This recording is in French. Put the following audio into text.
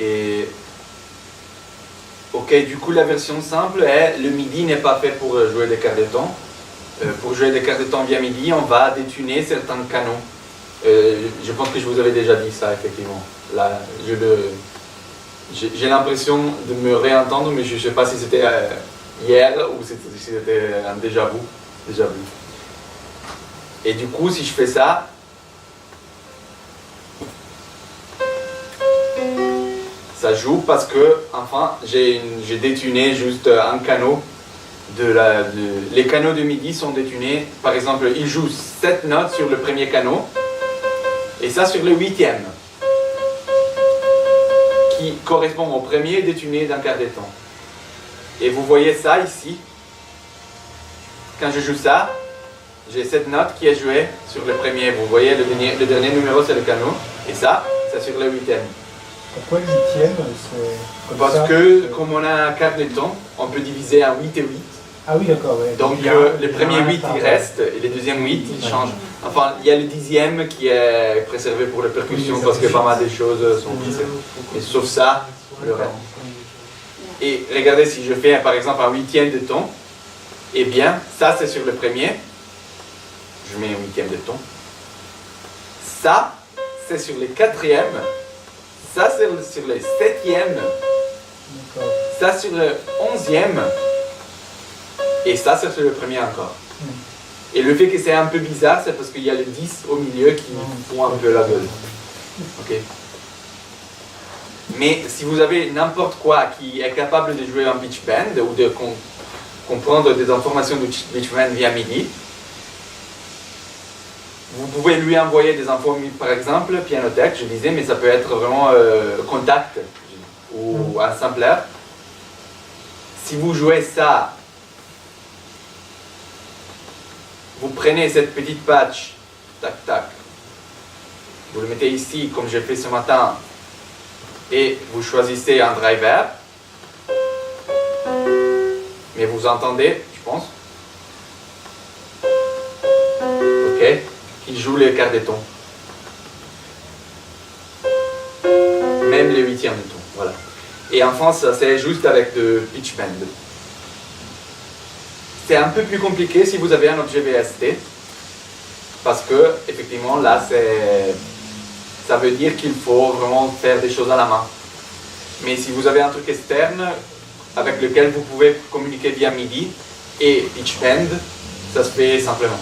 Et ok, du coup la version simple est le MIDI n'est pas fait pour jouer des quarts de temps. Pour jouer des quarts de temps via MIDI, on va détuner certains canons. Je pense que je vous avais déjà dit ça effectivement. Là, j'ai l'impression de me réentendre, mais je ne sais pas si c'était hier ou si c'était un déjà vu. Et du coup, si je fais ça, ça joue parce que, enfin, j'ai détuné juste un canot. Les canaux de MIDI sont détunés. Par exemple, il joue 7 notes sur le premier canot et ça sur le 8e, qui correspond au premier détuné d'un quart de temps. Et vous voyez ça ici. Quand je joue ça, j'ai cette note qui est jouée sur le premier. Vous voyez, le dernier numéro, c'est le canot. Et ça, c'est sur le 8e. Pourquoi le 8e? Parce que, comme on a un quart de temps, on peut diviser en 8 et 8. Ah oui, d'accord. Ouais. Donc, les premiers 8, ils restent, et les deuxièmes 8, ils changent. Enfin, il y a le 10e qui est préservé pour les percussions, parce que pas mal de choses sont préservées. Mais sauf ça, le reste. Et regardez, si je fais par exemple un 8e de ton, eh bien, ça c'est sur le premier. Je mets un 8e de ton. Ça, c'est sur le 4e. Ça, c'est sur le 7e. Ça, sur le 11e. Et ça, c'est sur le premier encore. Et le fait que c'est un peu bizarre, c'est parce qu'il y a le 10 au milieu qui font un peu la gueule. Ok. Mais si vous avez n'importe quoi qui est capable de jouer en pitch bend ou de comprendre des informations de pitch bend via MIDI, vous pouvez lui envoyer des infos, par exemple, Pianoteq, je disais, mais ça peut être vraiment Contact ou un sampler. Si vous jouez ça, vous prenez cette petite patch, tac tac, vous le mettez ici comme j'ai fait ce matin, et vous choisissez un driver, mais vous entendez, je pense, ok, qu'il joue les quarts de ton, même les 8e de ton, voilà. Et enfin, ça c'est juste avec de pitch bend. C'est un peu plus compliqué si vous avez un objet VST, parce que effectivement là ça veut dire qu'il faut vraiment faire des choses à la main. Mais si vous avez un truc externe avec lequel vous pouvez communiquer via MIDI et pitch bend, ça se fait simplement.